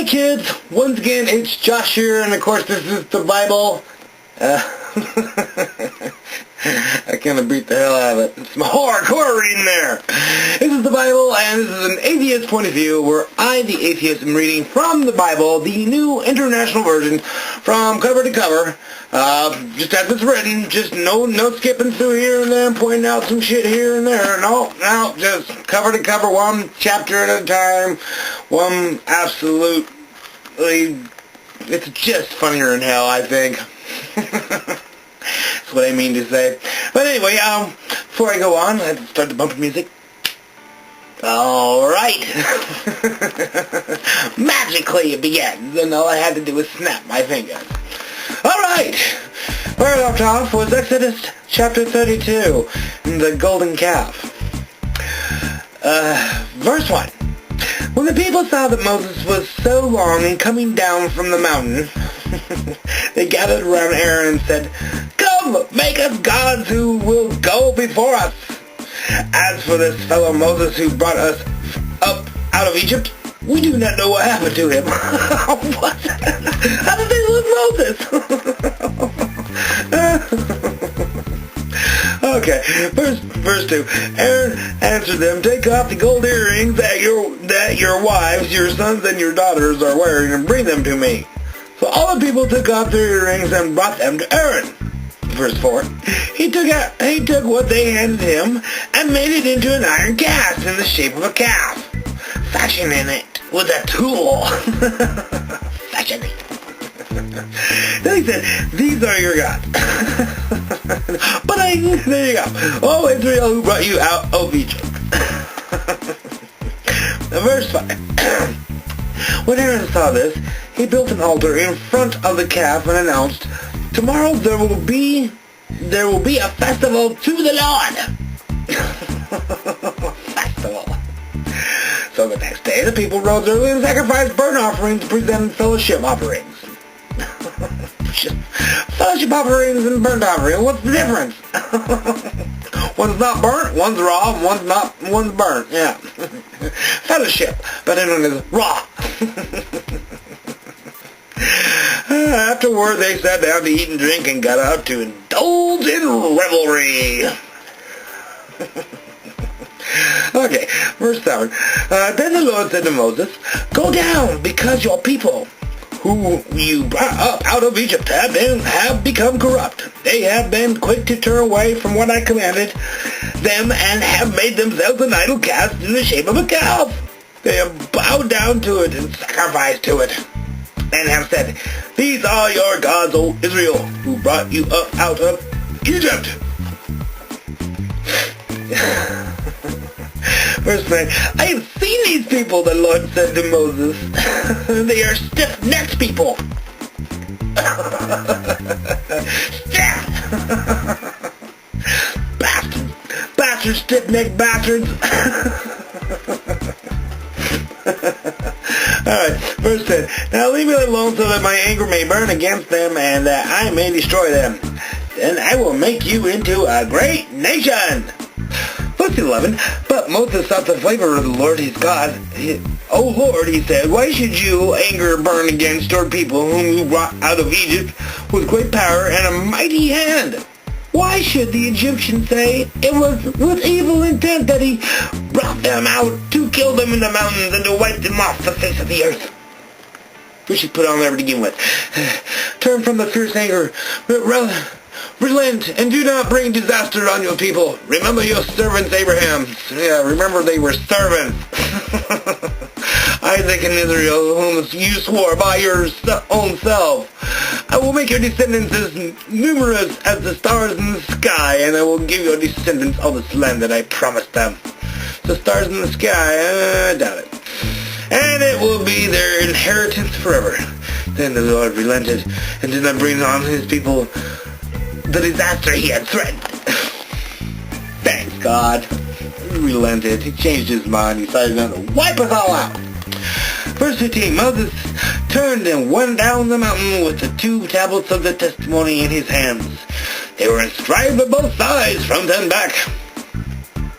Hi kids, once again it's Josh here, and of course this is the Bible. I kind of beat the hell out of it. It's some hardcore reading there. This is the Bible, and this is an atheist point of view, where I, the atheist, am reading from the Bible, the New International Version, from cover to cover, just as it's written. Just no skipping through here and there, pointing out some shit here and there. No, just cover to cover, one chapter at a time, one absolutely, it's just funnier than hell, I think. That's what I mean to say. But anyway, before I go on, let's start the bumper music. Alright. Magically it begins, and all I had to do was snap my fingers. Alright. Where I left off was Exodus chapter 32, the golden calf. Verse 1. When the people saw that Moses was so long in coming down from the mountain, they gathered around Aaron and said, "Come, make us gods who will go before us. As for this fellow Moses who brought us up out of Egypt, we do not know what happened to him." What? How did they lose Moses? Okay, verse 2. Aaron answered them, "Take off the gold earrings that your wives, your sons, and your daughters are wearing, and bring them to me." So all the people took off their earrings and brought them to Aaron. Verse 4. He took what they handed him and made it into an iron cast in the shape of a calf, fashioning it with a tool. Fashioning. Then he said, "These are your gods." But there you go. "Oh, Israel, who brought you out of Egypt." Verse 5. When Aaron saw this, he built an altar in front of the calf and announced, "Tomorrow there will be a festival to the Lord." Festival. So the next day the people rose early and sacrificed burnt offerings, presented fellowship offerings. Fellowship offerings and burnt offerings. What's the difference? One's not burnt, one's raw, one's burnt. Yeah. Fellowship, better known as raw. Afterward, they sat down to eat and drink and got out to indulge in revelry. Okay, verse 7. Then the Lord said to Moses, "Go down, because your people, who you brought up out of Egypt, have become corrupt. They have been quick to turn away from what I commanded them, and have made themselves an idol cast in the shape of a calf. They have bowed down to it and sacrificed to it, and have said, 'These are your gods, O Israel, who brought you up out of Egypt.'" Verse 9. "I have seen these people," the Lord said to Moses. "They are stiff-necked people." Stiff! Bastards, stiff-necked bastards. Alright, verse 10. "Now leave me alone so that my anger may burn against them and that I may destroy them. Then I will make you into a great nation." Verse 11. But Moses sought the favor of the Lord his God. "O Lord," he said, "why should your anger burn against your people whom you brought out of Egypt with great power and a mighty hand? Why should the Egyptians say it was with evil intent that he brought them out to kill them in the mountains and to wipe them off the face of the earth?" We should put on there to begin with. "Turn from the fierce anger. Relent and do not bring disaster on your people. Remember your servants Abraham." Yeah, remember they were servants. "Isaac and Israel, whom you swore by your own self. I will make your descendants as numerous as the stars in the sky, and I will give your descendants all this land that I promised them." The stars in the sky, I doubt it. "And it will be their inheritance forever." Then the Lord relented and did not bring on his people the disaster he had threatened. Thanks, God. He relented. He changed his mind. He decided not to wipe us all out. Verse 15. Moses turned and went down the mountain with the 2 tablets of the testimony in his hands. They were inscribed on both sides, front and back.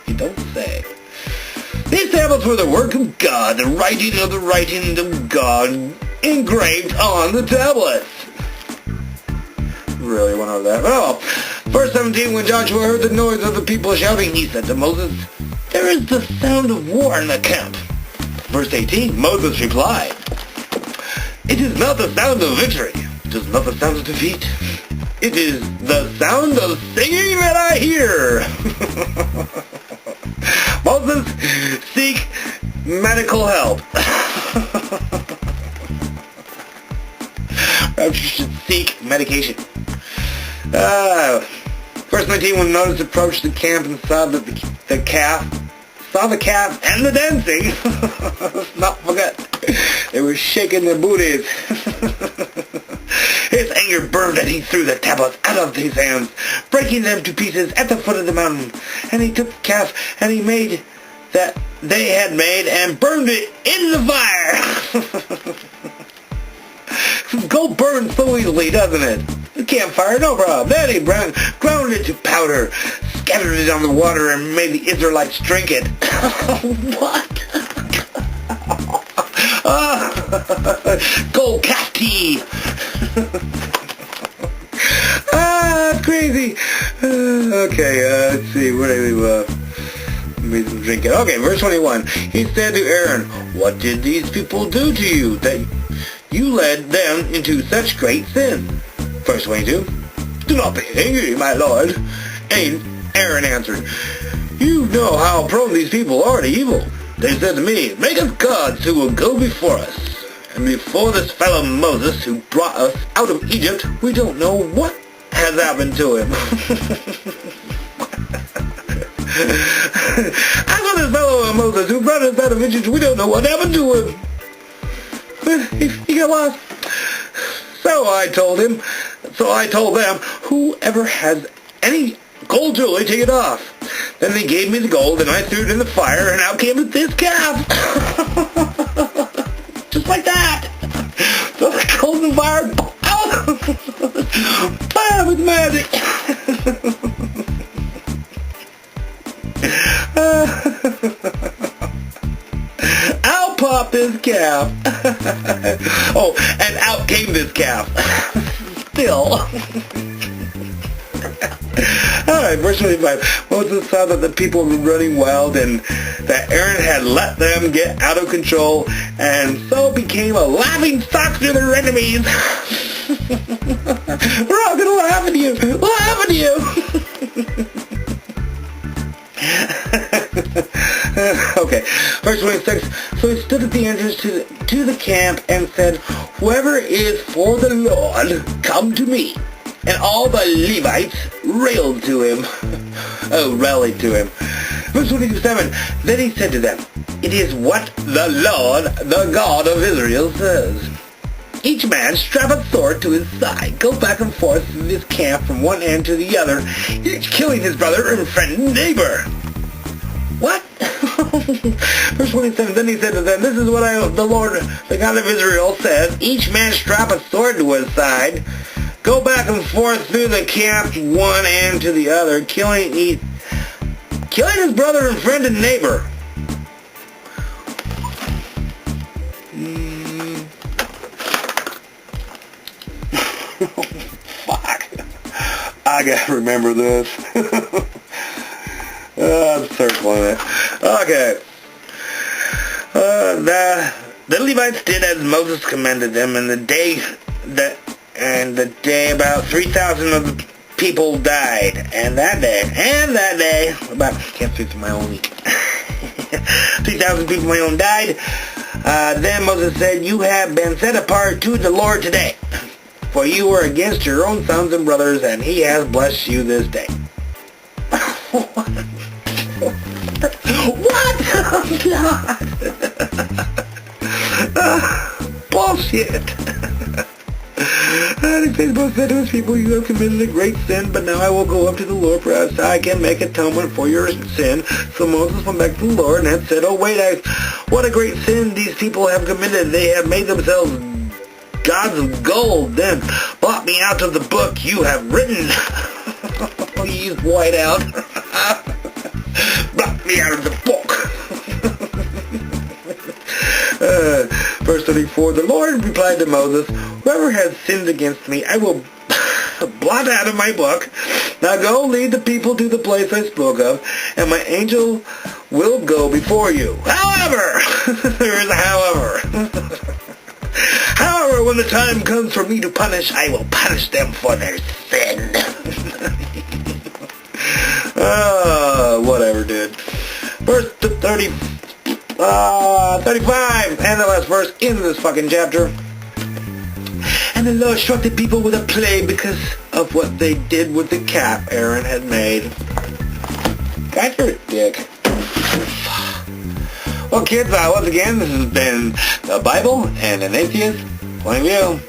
You don't say. These tablets were the work of God, the writing of God engraved on the tablets. Really went over that. Well, verse 17, when Joshua heard the noise of the people shouting, he said to Moses, "There is the sound of war in the camp." Verse 18, Moses replied, "It is not the sound of victory. It is not the sound of defeat. It is the sound of singing that I hear." Moses, seek medical help. Perhaps you should seek medication. Verse 19, when Moses approached the camp and saw the calf and the dancing. Let's not forget, they were shaking their booties. His anger burned and he threw the tablets out of his hands, breaking them to pieces at the foot of the mountain. And he took the calf and he made that they had made and burned it in the fire. Go burn so easily, doesn't it? The campfire, no problem. Then he ground it to powder, scattered it on the water, and made the Israelites drink it. What? Gold calf tea. Crazy. Okay, let's see, where do we made them drink it? Okay, verse 21. He said to Aaron, "What did these people do to you that you led them into such great sin?" Verse 22. "Do not be angry, my lord." And Aaron answered, "You know how prone these people are to evil. They said to me, 'Make us gods who will go before us.' And before this fellow Moses, who brought us out of Egypt, we don't know what has happened to him." As for this fellow Moses, who brought us out of Egypt, we don't know what happened to him. He got lost. So I told them, "Whoever has any gold jewelry, take it off." Then they gave me the gold, and I threw it in the fire, and out came this calf. Just like that. So the gold in the fire, bam, with magic. Out popped this calf. Oh, and out came this calf. Still. Alright, verse 25. Moses saw that the people were running wild and that Aaron had let them get out of control, and so became a laughing stock to their enemies. We're all gonna laugh at you. Laugh at you. Okay, verse 26. So he stood at the entrance to the camp and said, "Whoever is for the Lord, come to me." And all the Levites rallied to him. Rallied to him. Verse 27. Then he said to them, "It is what the Lord, the God of Israel, says. Each man strap a sword to his side. Go back and forth in this camp from one end to the other, each killing his brother and friend and neighbor." What? Verse 27, then he said to them, "This is what the Lord, the God of Israel, says. Each man strap a sword to his side. Go back and forth through the camp, one end to the other, killing his brother and friend and neighbor." Fuck. I gotta remember this. I'm circling it. Okay. The Levites did as Moses commanded them, and the day about 3,000 of the people died. And that day, about, can't speak for my own week. 3,000 people my own died. Then Moses said, "You have been set apart to the Lord today, for you were against your own sons and brothers, and he has blessed you this day." What? Bullshit. And Moses said to his people, "You have committed a great sin, but now I will go up to the Lord, perhaps I can make atonement for your sin." So Moses went back to the Lord and had said, "Oh wait, what a great sin these people have committed. They have made themselves gods of gold, then blot me out of the book you have written." He used white out. Blot me out of the book. Verse 34, the Lord replied to Moses, whoever has sinned against me, I will blot out of my book. Now go lead the people to the place I spoke of, and my angel will go before you. However, there is a however. However, when the time comes for me to punish, I will punish them for their sin. Whatever, dude. Verse 35, and the last verse in this fucking chapter. And the Lord struck the people with a plague because of what they did with the calf Aaron had made. God, you're a dick. Well, kids, once again, this has been the Bible and an Atheist Point of View.